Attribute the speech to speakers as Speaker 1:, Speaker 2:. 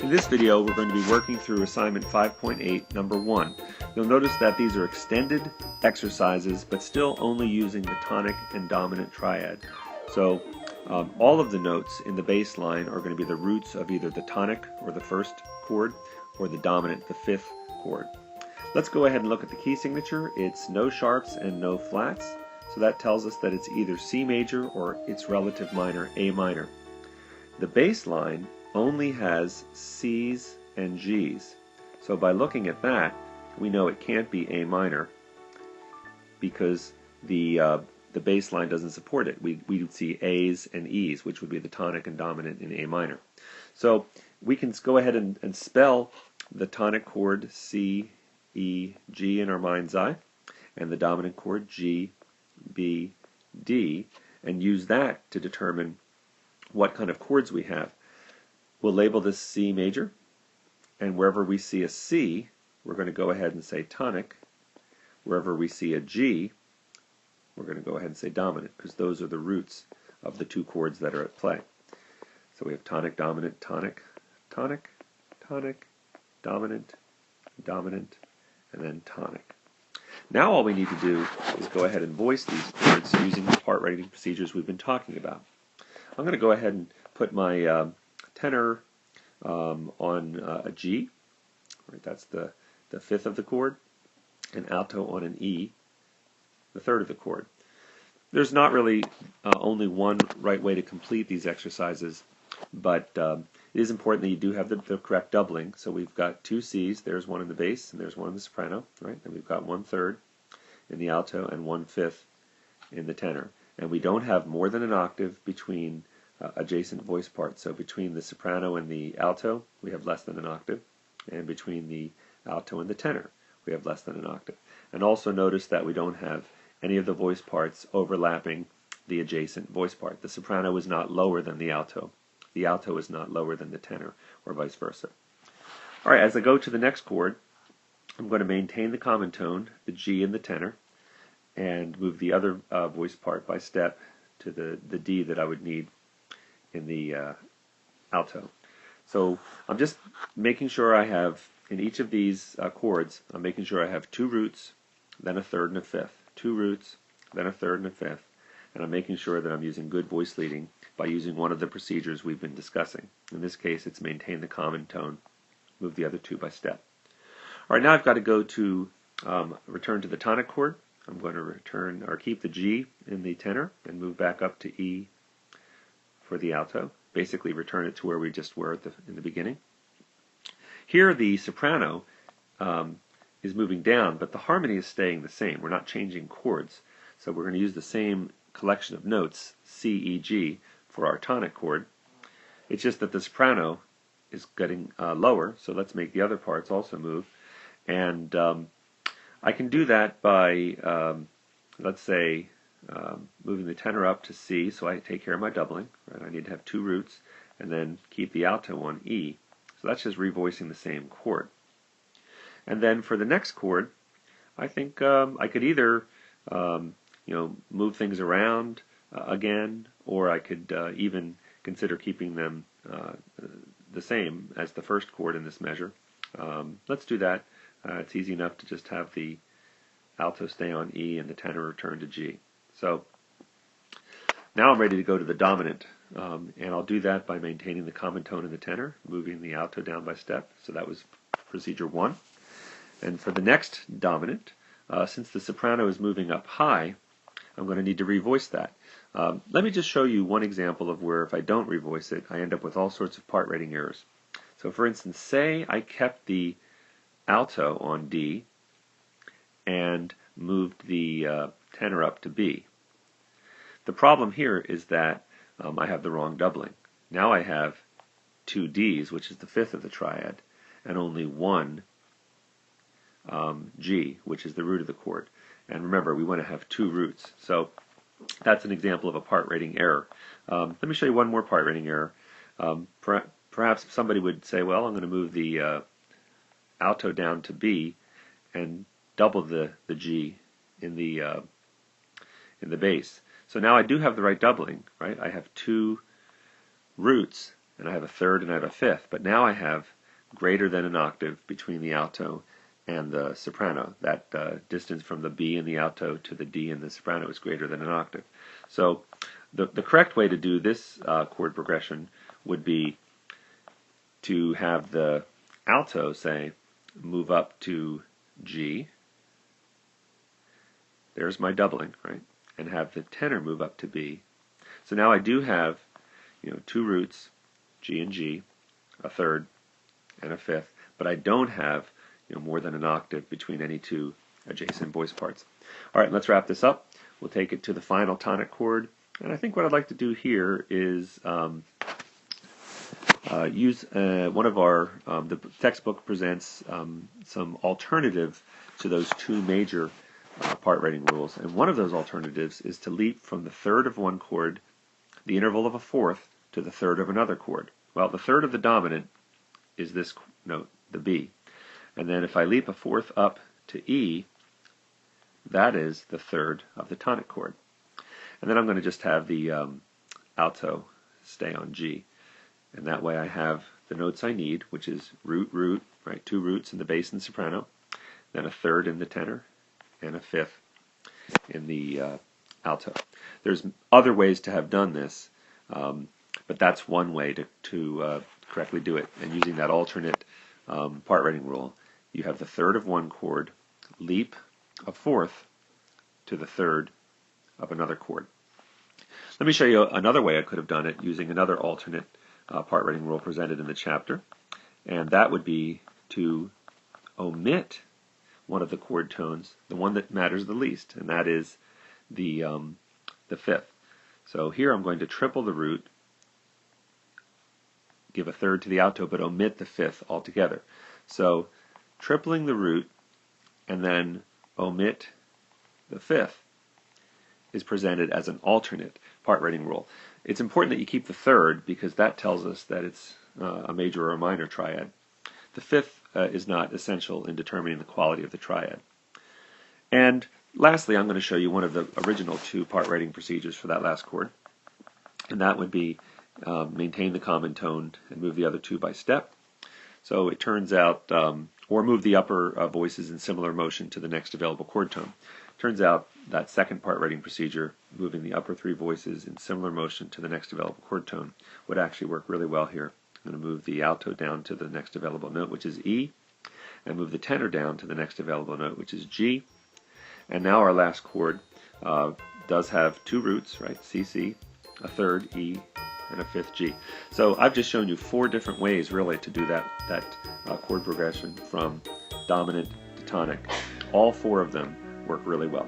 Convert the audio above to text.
Speaker 1: In this video, we're going to be working through assignment 5.8, number 1. You'll notice that these are extended exercises, but still only using the tonic and dominant triad. So all of the notes in the bass line are going to be the roots of either the tonic, or the first chord, or the dominant, the fifth chord. Let's go ahead and look at the key signature. It's no sharps and no flats, so that tells us that it's either C major or its relative minor, A minor. The bass line only has C's and G's. So by looking at that, we know it can't be A minor because the bass line doesn't support it. We would see A's and E's, which would be the tonic and dominant in A minor. So we can go ahead and spell the tonic chord C, E, G in our mind's eye, and the dominant chord G, B, D, and use that to determine what kind of chords we have. We'll label this C major, and wherever we see a C, we're going to go ahead and say tonic. Wherever we see a G, we're going to go ahead and say dominant, because those are the roots of the two chords that are at play. So we have tonic, dominant, tonic, tonic, tonic, dominant, dominant, and then tonic. Now all we need to do is go ahead and voice these chords using the part writing procedures we've been talking about. I'm going to go ahead and put my tenor on a G, right, that's the fifth of the chord, and alto on an E, the third of the chord. There's not really only one right way to complete these exercises, but it is important that you do have the correct doubling. So we've got two C's, there's one in the bass and there's one in the soprano, right? And we've got 1/3 in the alto and 1/5 in the tenor. And we don't have more than an octave between adjacent voice parts. So between the soprano and the alto, we have less than an octave, and between the alto and the tenor, we have less than an octave. And also notice that we don't have any of the voice parts overlapping the adjacent voice part. The soprano is not lower than the alto is not lower than the tenor, or vice versa. All right, as I go to the next chord, I'm going to maintain the common tone, the G in the tenor, and move the other voice part by step to the D that I would need in the alto. So I'm just making sure I have, in each of these chords, I'm making sure I have two roots, then a third and a fifth. Two roots, then a third and a fifth. And I'm making sure that I'm using good voice leading by using one of the procedures we've been discussing. In this case, it's maintain the common tone, move the other two by step. All right, now I've got to go to return to the tonic chord. I'm going to return or keep the G in the tenor and move back up to E for the alto. Basically return it to where we just were in the beginning. Here the soprano is moving down, but the harmony is staying the same. We're not changing chords. So we're going to use the same collection of notes, C, E, G, for our tonic chord. It's just that the soprano is getting lower, so let's make the other parts also move. And I can do that by, let's say, moving the tenor up to C, so I take care of my doubling. Right? I need to have two roots, and then keep the alto on E. So that's just revoicing the same chord. And then for the next chord, I think I could either move things around again, or I could even consider keeping them the same as the first chord in this measure. Let's do that. It's easy enough to just have the alto stay on E and the tenor return to G. So now I'm ready to go to the dominant, and I'll do that by maintaining the common tone in the tenor, moving the alto down by step. So that was procedure 1. And for the next dominant, since the soprano is moving up high, I'm going to need to revoice that. Let me just show you one example of where if I don't revoice it, I end up with all sorts of part writing errors. So for instance, say I kept the alto on D and moved the tenor up to B. The problem here is that I have the wrong doubling. Now I have two Ds, which is the fifth of the triad, and only one G, which is the root of the chord. And remember, we want to have two roots. So that's an example of a part writing error. Let me show you one more part writing error. Perhaps somebody would say, well, I'm going to move the alto down to B and double the G in the bass. So now I do have the right doubling, right? I have two roots, and I have a third and I have a fifth, but now I have greater than an octave between the alto and the soprano. That distance from the B in the alto to the D in the soprano is greater than an octave. So the correct way to do this chord progression would be to have the alto, say, move up to G. There's my doubling, right? And have the tenor move up to B. So now I do have, two roots, G and G, a third and a fifth, but I don't have, more than an octave between any two adjacent voice parts. All right, let's wrap this up. We'll take it to the final tonic chord, and I think what I'd like to do here is use one of our, the textbook presents some alternative to those two major part writing rules, and one of those alternatives is to leap from the third of one chord, the interval of a fourth, to the third of another chord. Well, the third of the dominant is this note, the B, and then if I leap a fourth up to E, that is the third of the tonic chord. And then I'm going to just have the alto stay on G. And that way I have the notes I need, which is root, root, right? Two roots in the bass and soprano, then a third in the tenor, and a fifth in the alto. There's other ways to have done this, but that's one way to correctly do it. And using that alternate part writing rule, you have the third of one chord, leap a fourth to the third of another chord. Let me show you another way I could have done it using another alternate part writing rule presented in the chapter, and that would be to omit one of the chord tones, the one that matters the least, and that is the fifth. So here I'm going to triple the root, give a third to the alto, but omit the fifth altogether. So tripling the root and then omit the fifth is presented as an alternate part writing rule. It's important that you keep the third because that tells us that it's a major or a minor triad. The fifth is not essential in determining the quality of the triad. And lastly, I'm going to show you one of the original two part writing procedures for that last chord, and that would be maintain the common tone and move the other two by step. So it turns out, or move the upper voices in similar motion to the next available chord tone. Turns out that second part writing procedure, moving the upper three voices in similar motion to the next available chord tone, would actually work really well here. I'm going to move the alto down to the next available note, which is E, and move the tenor down to the next available note, which is G. And now our last chord does have two roots, right? C, C, a third E, and a fifth G. So I've just shown you four different ways really to do that chord progression from dominant to tonic. All four of them work really well.